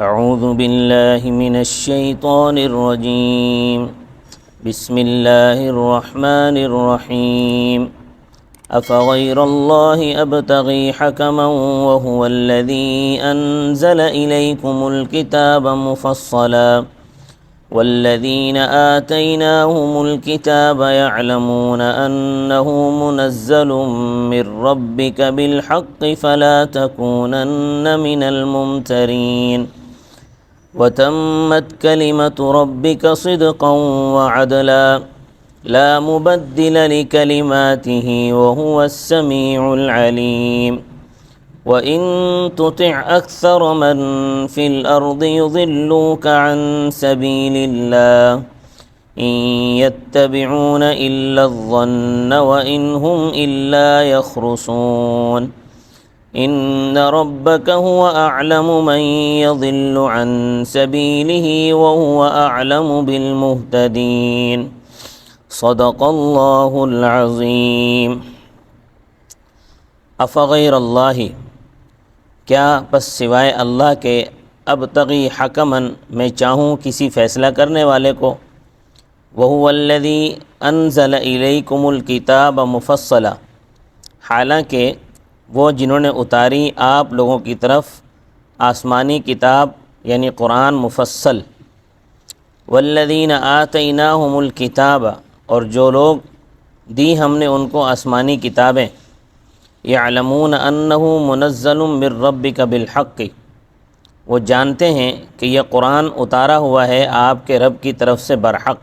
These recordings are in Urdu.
اعوذ باللہ من الشیطان الرجیم بسم اللہ الرحمن الرحیم افغیر اللہ ابتغی حکما وهو الذی انزل الیکم الکتاب مفصلا والذین آتیناہم الکتاب یعلمون انہ منزل من ربک بالحق فلا تکونن من الممترین وتمت کلمۃ ربک صدقا وعدلا لا مبدل لکلماتہ وہو السمیع العلیم وَإِن تُطِعْ أَكْثَرَ مَن فِي الْأَرْضِ يُضِلُّوكَ عَن سَبِيلِ اللَّهِ إِن يَتَّبِعُونَ إِلَّا الظَّنَّ وَإِنْ هُمْ إِلَّا يَخْرُصُونَ إِنَّ رَبَّكَ هُوَ أَعْلَمُ مَن يَضِلُّ عَن سَبِيلِهِ وَهُوَ أَعْلَمُ بِالْمُهْتَدِينَ صدق اللہ العظیم۔ افغیر اللہ، کیا پس سوائے اللہ کے ابتغی حکمن میں چاہوں کسی فیصلہ کرنے والے کو، وہو الذی انزل الیکم الکتاب مفصلا، حالانکہ وہ جنہوں نے اتاری آپ لوگوں کی طرف آسمانی کتاب یعنی قرآن مفصل، والذین آتیناہم الکتاب، اور جو لوگ دی ہم نے ان کو آسمانی کتابیں، یعلمون انہ منزل من ربک بالحق، وہ جانتے ہیں کہ یہ قرآن اتارا ہوا ہے آپ کے رب کی طرف سے برحق،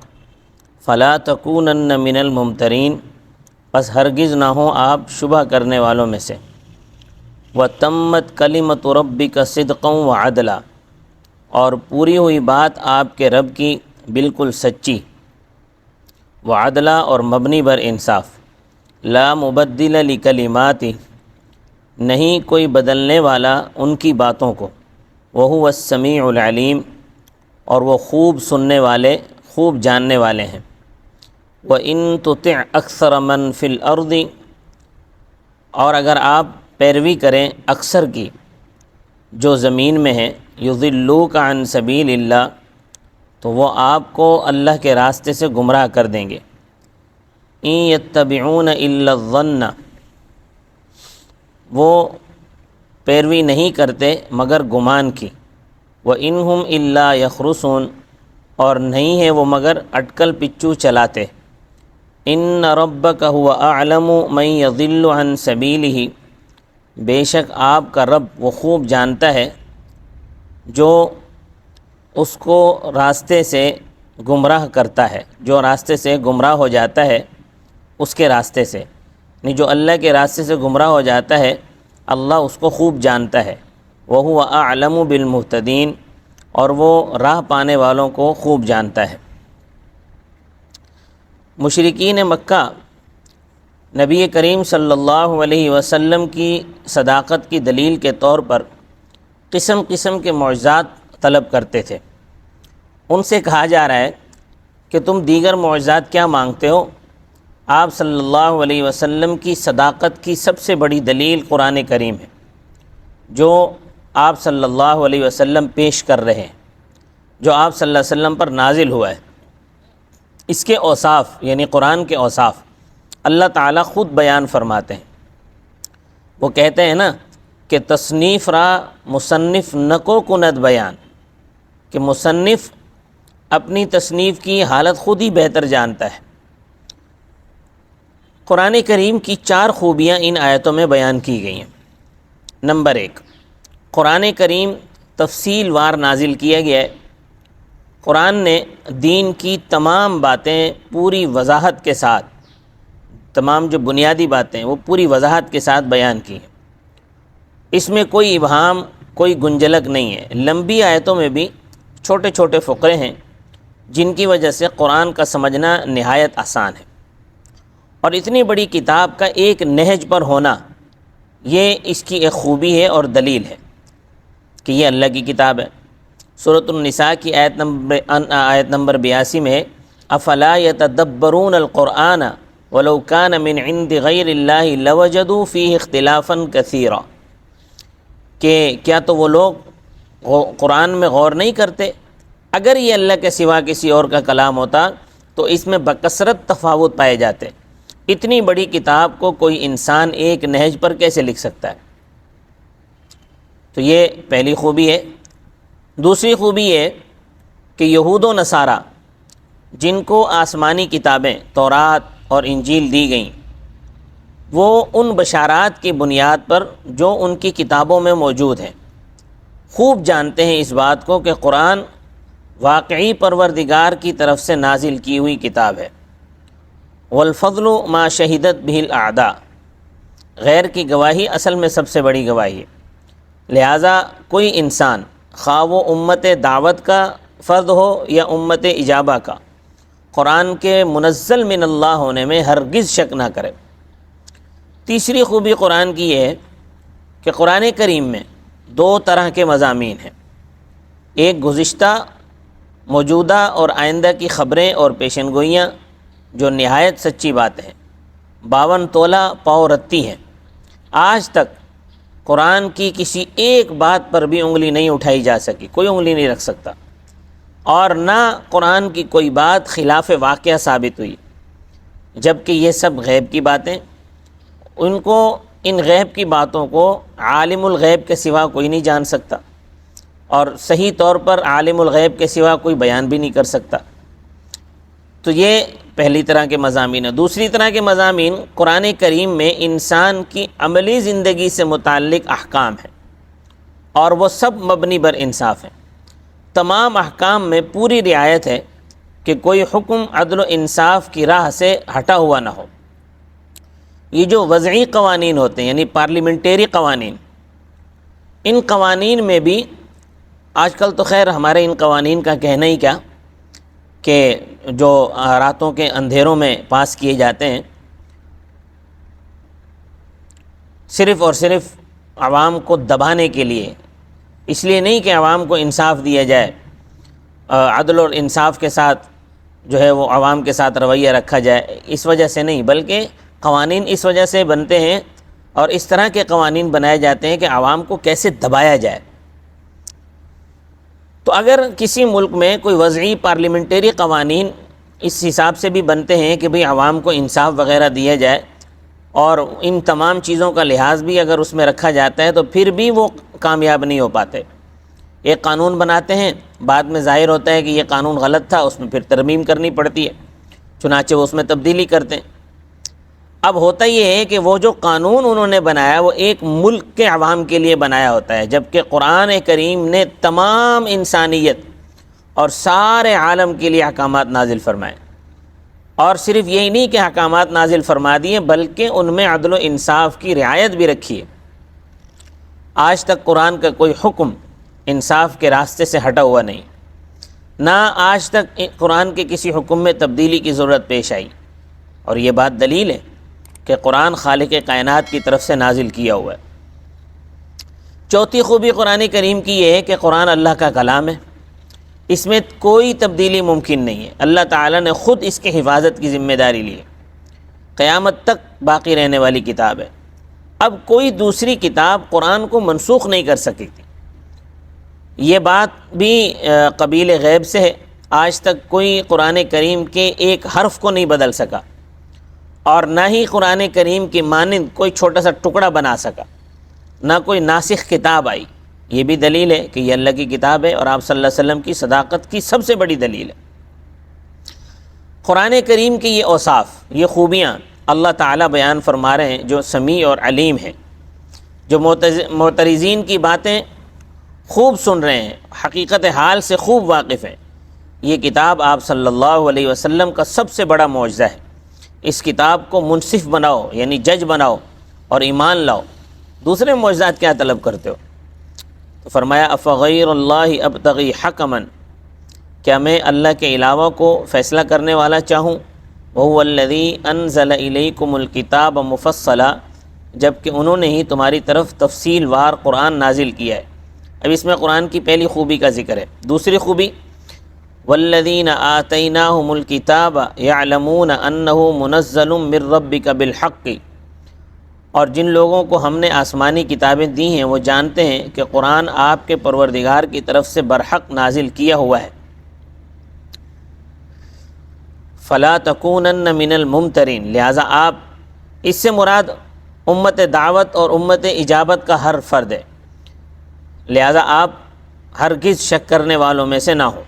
فلا تکونن من الممترین، پس ہرگز نہ ہوں آپ شبہ کرنے والوں میں سے، وتمت کلمۃ ربک صدقا وعدلا، اور پوری ہوئی بات آپ کے رب کی بالکل سچی، وعدلا اور مبنی بر انصاف، لا مبدل لکلماتہ، نہیں کوئی بدلنے والا ان کی باتوں کو، وہو السمیع العلیم، اور وہ خوب سننے والے خوب جاننے والے ہیں، وَإِن تُطِعْ أَكْثَرَ مَن فِي الْأَرْضِ، اور اگر آپ پیروی کریں اکثر کی جو زمین میں ہیں، یضلوک عن سبیل اللہ، تو وہ آپ کو اللہ کے راستے سے گمراہ کر دیں گے، ان یتبعون الا الظن، وہ پیروی نہیں کرتے مگر گمان کی، وَإِنْهُمْ إِلَّا يَخْرُصُونَ، اور نہیں ہے وہ مگر اٹکل پچو چلاتے، ان ربک هو اعلم من یضل عن سبیلہ، بے شک آپ کا رب وہ خوب جانتا ہے جو اس کو راستے سے گمراہ کرتا ہے، جو راستے سے گمراہ ہو جاتا ہے اس کے راستے سے، یعنی جو اللہ کے راستے سے گمراہ ہو جاتا ہے اللہ اس کو خوب جانتا ہے، وَهُوَ أَعْلَمُ بِالْمُهْتَدِينَ، اور وہ راہ پانے والوں کو خوب جانتا ہے۔ مشرکین مکہ نبی کریم صلی اللہ علیہ وسلم کی صداقت کی دلیل کے طور پر قسم قسم کے معجزات طلب کرتے تھے۔ ان سے کہا جا رہا ہے کہ تم دیگر معجزات کیا مانگتے ہو؟ آپ صلی اللہ علیہ وسلم کی صداقت کی سب سے بڑی دلیل قرآن کریم ہے، جو آپ صلی اللہ علیہ وسلم پیش کر رہے ہیں، جو آپ صلی اللہ علیہ وسلم پر نازل ہوا ہے۔ اس کے اوصاف یعنی قرآن کے اوصاف اللہ تعالیٰ خود بیان فرماتے ہیں۔ وہ کہتے ہیں نا کہ تصنیف را مصنف نکو کند بیان، کہ مصنف اپنی تصنیف کی حالت خود ہی بہتر جانتا ہے۔ قرآن کریم کی 4 خوبیاں ان آیتوں میں بیان کی گئی ہیں۔ نمبر 1، قرآن کریم تفصیل وار نازل کیا گیا ہے۔ قرآن نے دین کی تمام باتیں پوری وضاحت کے ساتھ، تمام جو بنیادی باتیں وہ پوری وضاحت کے ساتھ بیان کی ہیں۔ اس میں کوئی ابہام، کوئی گنجلک نہیں ہے۔ لمبی آیتوں میں بھی چھوٹے چھوٹے فقرے ہیں جن کی وجہ سے قرآن کا سمجھنا نہایت آسان ہے، اور اتنی بڑی کتاب کا ایک نہج پر ہونا یہ اس کی ایک خوبی ہے اور دلیل ہے کہ یہ اللہ کی کتاب ہے۔ سورۃ النساء کی آیت نمبر 82 میں افلا یتدبرون القرآن ولو کان من عند غیر اللہ لوجدوا فیہ اختلافا کثیرا، کہ کیا تو وہ لوگ قرآن میں غور نہیں کرتے۔ اگر یہ اللہ کے سوا کسی اور کا کلام ہوتا تو اس میں بکثرت تفاوت پائے جاتے۔ اتنی بڑی کتاب کو کوئی انسان ایک نہج پر کیسے لکھ سکتا ہے؟ تو یہ پہلی خوبی ہے۔ دوسری خوبی یہ کہ یہود و نصارہ جن کو آسمانی کتابیں تورات اور انجیل دی گئیں، وہ ان بشارات کی بنیاد پر جو ان کی کتابوں میں موجود ہیں خوب جانتے ہیں اس بات کو کہ قرآن واقعی پروردگار کی طرف سے نازل کی ہوئی کتاب ہے۔ والفضل ما شہدت به الاعداء، غیر کی گواہی اصل میں سب سے بڑی گواہی ہے۔ لہٰذا کوئی انسان خواہ وہ امت دعوت کا فرد ہو یا امت اجابہ کا، قرآن کے منزل من اللہ ہونے میں ہرگز شک نہ کرے۔ تیسری خوبی قرآن کی یہ ہے کہ قرآن کریم میں دو طرح کے مضامین ہیں۔ ایک گزشتہ، موجودہ اور آئندہ کی خبریں اور پیشن گوئیاں جو نہایت سچی باتیں ہیں، 52 تولہ پاؤ رتی ہیں۔ آج تک قرآن کی کسی ایک بات پر بھی انگلی نہیں اٹھائی جا سکی، کوئی انگلی نہیں رکھ سکتا، اور نہ قرآن کی کوئی بات خلاف واقعہ ثابت ہوئی، جبکہ یہ سب غیب کی باتیں، ان غیب کی باتوں کو عالم الغیب کے سوا کوئی نہیں جان سکتا، اور صحیح طور پر عالم الغیب کے سوا کوئی بیان بھی نہیں کر سکتا۔ تو یہ پہلی طرح کے مضامین ہیں۔ دوسری طرح کے مضامین قرآن کریم میں انسان کی عملی زندگی سے متعلق احکام ہیں، اور وہ سب مبنی بر انصاف ہیں۔ تمام احکام میں پوری رعایت ہے کہ کوئی حکم عدل و انصاف کی راہ سے ہٹا ہوا نہ ہو۔ یہ جو وضعی قوانین ہوتے ہیں، یعنی پارلیمنٹری قوانین، ان قوانین میں بھی آج کل تو خیر ہمارے ان قوانین کا کہنا ہی کیا کہ جو راتوں کے اندھیروں میں پاس کیے جاتے ہیں، صرف اور صرف عوام کو دبانے کے لیے، اس لیے نہیں کہ عوام کو انصاف دیا جائے، عدل اور انصاف کے ساتھ جو ہے وہ عوام کے ساتھ رویہ رکھا جائے، اس وجہ سے نہیں، بلکہ قوانین اس وجہ سے بنتے ہیں اور اس طرح کے قوانین بنائے جاتے ہیں کہ عوام کو کیسے دبایا جائے۔ تو اگر کسی ملک میں کوئی وضعی پارلیمنٹری قوانین اس حساب سے بھی بنتے ہیں کہ بھئی عوام کو انصاف وغیرہ دیا جائے، اور ان تمام چیزوں کا لحاظ بھی اگر اس میں رکھا جاتا ہے، تو پھر بھی وہ کامیاب نہیں ہو پاتے۔ ایک قانون بناتے ہیں، بعد میں ظاہر ہوتا ہے کہ یہ قانون غلط تھا، اس میں پھر ترمیم کرنی پڑتی ہے، چنانچہ وہ اس میں تبدیلی کرتے ہیں۔ اب ہوتا یہ ہے کہ وہ جو قانون انہوں نے بنایا وہ ایک ملک کے عوام کے لیے بنایا ہوتا ہے، جبکہ قرآن کریم نے تمام انسانیت اور سارے عالم کے لیے احکامات نازل فرمائے، اور صرف یہی نہیں کہ احکامات نازل فرما دیے بلکہ ان میں عدل و انصاف کی رعایت بھی رکھی ہے۔ آج تک قرآن کا کوئی حکم انصاف کے راستے سے ہٹا ہوا نہیں، نہ آج تک قرآن کے کسی حکم میں تبدیلی کی ضرورت پیش آئی، اور یہ بات دلیل ہے کہ قرآن خالق کائنات کی طرف سے نازل کیا ہوا ہے۔ چوتھی خوبی قرآن کریم کی یہ ہے کہ قرآن اللہ کا کلام ہے، اس میں کوئی تبدیلی ممکن نہیں ہے۔ اللہ تعالیٰ نے خود اس کی حفاظت کی ذمہ داری لی ہے، قیامت تک باقی رہنے والی کتاب ہے۔ اب کوئی دوسری کتاب قرآن کو منسوخ نہیں کر سکتی تھی۔ یہ بات بھی قبیل غیب سے ہے، آج تک کوئی قرآن کریم کے ایک حرف کو نہیں بدل سکا، اور نہ ہی قرآن کریم کی مانند کوئی چھوٹا سا ٹکڑا بنا سکا، نہ کوئی ناسخ کتاب آئی۔ یہ بھی دلیل ہے کہ یہ اللہ کی کتاب ہے، اور آپ صلی اللہ علیہ وسلم کی صداقت کی سب سے بڑی دلیل ہے۔ قرآن کریم کی یہ اوصاف، یہ خوبیاں اللہ تعالیٰ بیان فرما رہے ہیں جو سمیع اور علیم ہیں، جو معترضین کی باتیں خوب سن رہے ہیں، حقیقت حال سے خوب واقف ہیں۔ یہ کتاب آپ صلی اللہ علیہ وسلم کا سب سے بڑا معجزہ ہے۔ اس کتاب کو منصف بناؤ، یعنی جج بناؤ اور ایمان لاؤ، دوسرے معجزات کیا طلب کرتے ہو؟ تو فرمایا افغیر اللہ ابتغی حکما، کیا میں اللہ کے علاوہ کو فیصلہ کرنے والا چاہوں؟ وہو الذی انزل الیکم الکتاب مفصلا، جبکہ انہوں نے ہی تمہاری طرف تفصیل وار قرآن نازل کیا ہے۔ اب اس میں قرآن کی پہلی خوبی کا ذکر ہے۔ دوسری خوبی والذین آتیناہم الکتاب یعلمون انہ منزل من ربک بالحق، اور جن لوگوں کو ہم نے آسمانی کتابیں دی ہیں وہ جانتے ہیں کہ قرآن آپ کے پروردگار کی طرف سے برحق نازل کیا ہوا ہے۔ فلا تکونن من الممترین، لہٰذا آپ، اس سے مراد امت دعوت اور امت اجابت کا ہر فرد ہے، لہٰذا آپ ہرگز شک کرنے والوں میں سے نہ ہوں۔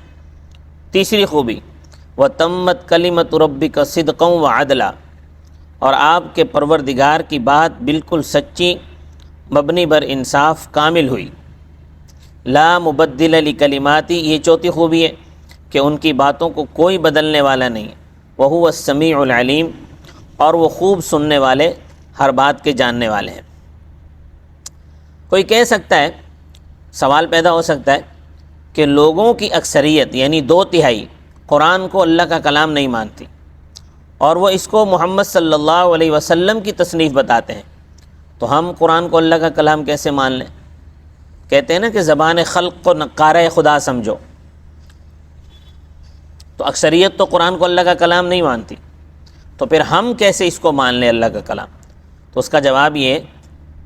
تیسری خوبی، وَتَمَّتْ كَلِمَةُ رَبِّكَ صِدْقًا وَعَدْلًا، اور آپ کے پروردگار کی بات بالکل سچی، مبنی بر انصاف، کامل ہوئی۔ لا مبدل لکلماتی، یہ چوتھی خوبی ہے کہ ان کی باتوں کو کوئی بدلنے والا نہیں ہے۔ وَهُوَ السَّمِيعُ الْعَلِيمُ، اور وہ خوب سننے والے، ہر بات کے جاننے والے ہیں۔ کوئی کہہ سکتا ہے، سوال پیدا ہو سکتا ہے کہ لوگوں کی اکثریت یعنی 2/3 قرآن کو اللہ کا کلام نہیں مانتی، اور وہ اس کو محمد صلی اللہ علیہ وسلم کی تصنیف بتاتے ہیں، تو ہم قرآن کو اللہ کا کلام کیسے مان لیں؟ کہتے ہیں نا کہ زبان خلق کو نقارہ خدا سمجھو، تو اکثریت تو قرآن کو اللہ کا کلام نہیں مانتی، تو پھر ہم کیسے اس کو مان لیں اللہ کا کلام؟ تو اس کا جواب یہ ہے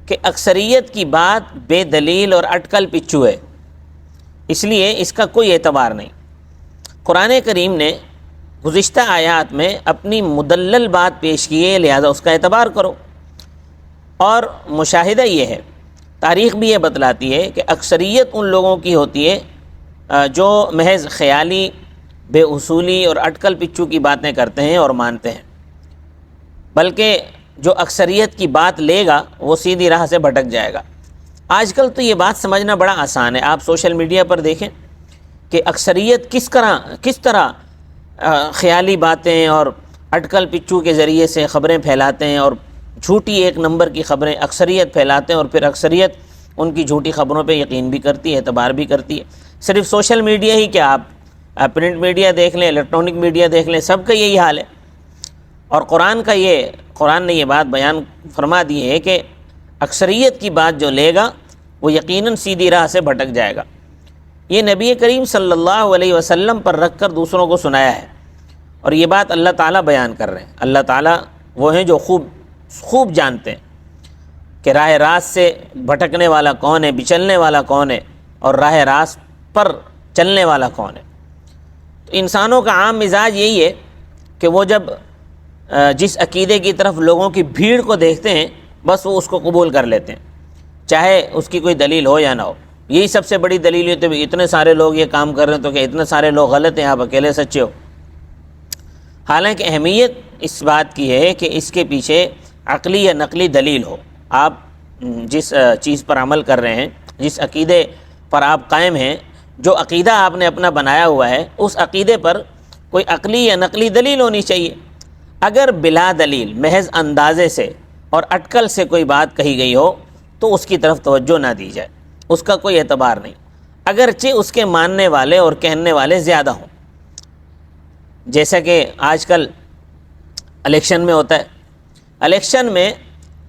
کہ اکثریت کی بات بے دلیل اور اٹکل پچو ہے، اس لیے اس کا کوئی اعتبار نہیں۔ قرآن کریم نے گزشتہ آیات میں اپنی مدلل بات پیش کی ہے، لہذا اس کا اعتبار کرو۔ اور مشاہدہ یہ ہے، تاریخ بھی یہ بتلاتی ہے کہ اکثریت ان لوگوں کی ہوتی ہے جو محض خیالی، بے اصولی اور اٹکل پچو کی باتیں کرتے ہیں اور مانتے ہیں، بلکہ جو اکثریت کی بات لے گا وہ سیدھی راہ سے بھٹک جائے گا۔ آج کل تو یہ بات سمجھنا بڑا آسان ہے، آپ سوشل میڈیا پر دیکھیں کہ اکثریت کس طرح خیالی باتیں اور اٹکل پچو کے ذریعے سے خبریں پھیلاتے ہیں، اور جھوٹی ایک نمبر کی خبریں اکثریت پھیلاتے ہیں، اور پھر اکثریت ان کی جھوٹی خبروں پہ یقین بھی کرتی ہے، اعتبار بھی کرتی ہے۔ صرف سوشل میڈیا ہی کیا، آپ پرنٹ میڈیا دیکھ لیں، الیکٹرانک میڈیا دیکھ لیں، سب کا یہی حال ہے۔ اور قرآن نے یہ بات بیان فرما دی ہے کہ اکثریت کی بات جو لے گا وہ یقیناً سیدھی راہ سے بھٹک جائے گا۔ یہ نبی کریم صلی اللہ علیہ وسلم پر رکھ کر دوسروں کو سنایا ہے، اور یہ بات اللہ تعالیٰ بیان کر رہے ہیں۔ اللہ تعالیٰ وہ ہیں جو خوب جانتے ہیں کہ راہ راست سے بھٹکنے والا کون ہے، بچلنے والا کون ہے، اور راہ راست پر چلنے والا کون ہے۔ تو انسانوں کا عام مزاج یہی ہے کہ وہ جب جس عقیدے کی طرف لوگوں کی بھیڑ کو دیکھتے ہیں، بس وہ اس کو قبول کر لیتے ہیں، چاہے اس کی کوئی دلیل ہو یا نہ ہو۔ یہی سب سے بڑی دلیل ہے، تو اتنے سارے لوگ یہ کام کر رہے ہیں تو کہ اتنے سارے لوگ غلط ہیں، آپ اکیلے سچے ہو۔ حالانکہ اہمیت اس بات کی ہے کہ اس کے پیچھے عقلی یا نقلی دلیل ہو۔ آپ جس چیز پر عمل کر رہے ہیں، جس عقیدے پر آپ قائم ہیں، جو عقیدہ آپ نے اپنا بنایا ہوا ہے، اس عقیدے پر کوئی عقلی یا نقلی دلیل ہونی چاہیے۔ اگر بلا دلیل، محض اندازے سے اور اٹکل سے کوئی بات کہی گئی ہو تو اس کی طرف توجہ نہ دی جائے، اس کا کوئی اعتبار نہیں، اگرچہ اس کے ماننے والے اور کہنے والے زیادہ ہوں۔ جیسا کہ آج کل الیکشن میں ہوتا ہے، الیکشن میں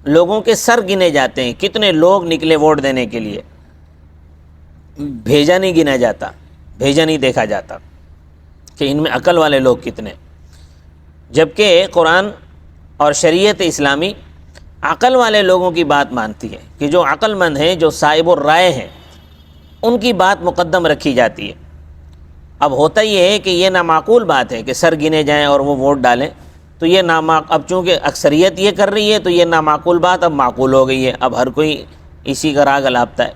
لوگوں کے سر گنے جاتے ہیں، کتنے لوگ نکلے ووٹ دینے کے لیے، بھیجا نہیں گنا جاتا، بھیجا نہیں دیکھا جاتا کہ ان میں عقل والے لوگ کتنے، جبکہ قرآن اور شریعت اسلامی عقل والے لوگوں کی بات مانتی ہے کہ جو عقل مند ہیں، جو صاحب الرائے ہیں، ان کی بات مقدم رکھی جاتی ہے۔ اب ہوتا یہ ہے کہ یہ نامعقول بات ہے کہ سر گنے جائیں اور وہ ووٹ ڈالیں، تو یہ اب چونکہ اکثریت یہ کر رہی ہے تو یہ نامعقول بات اب معقول ہو گئی ہے، اب ہر کوئی اسی کا راگ الاپتا ہے۔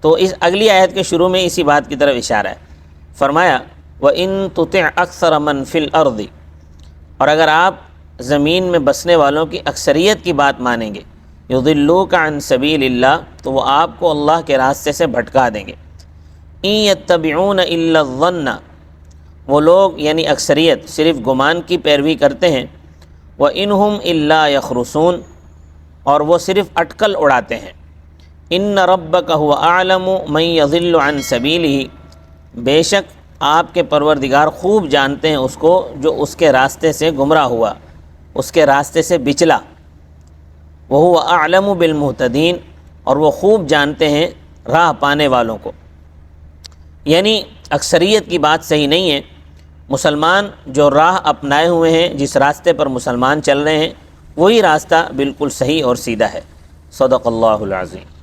تو اس اگلی آیت کے شروع میں اسی بات کی طرف اشارہ ہے، فرمایا وَإِن تُطِعْ أَكْثَرَ مَنْ فِي الْأَرْضِ، اور اگر آپ زمین میں بسنے والوں کی اکثریت کی بات مانیں گے، يُضِلُّوكَ عَنْ سَبِيلِ اللَّهِ، تو وہ آپ کو اللہ کے راستے سے بھٹکا دیں گے۔ إِن يَتَّبِعُونَ إِلَّا الظَّنَّ، وہ لوگ یعنی اکثریت صرف گمان کی پیروی کرتے ہیں، وَإِنْهُمْ إِلَّا يَخْرُصُونَ، اور وہ صرف اٹکل اڑاتے ہیں۔ إِنَّ رَبَّكَ هُوَ أَعْلَمُ مَنْ يَضِلُّ عَنْ سَبِيلِهِ، بے شک آپ کے پروردگار خوب جانتے ہیں اس کو جو اس کے راستے سے گمراہ ہوا، اس کے راستے سے بچلا۔ وَهُوَ أَعْلَمُ بِالْمُهْتَدِينَ، اور وہ خوب جانتے ہیں راہ پانے والوں کو۔ یعنی اکثریت کی بات صحیح نہیں ہے، مسلمان جو راہ اپنائے ہوئے ہیں، جس راستے پر مسلمان چل رہے ہیں، وہی راستہ بالکل صحیح اور سیدھا ہے۔ صدق اللہ العظیم۔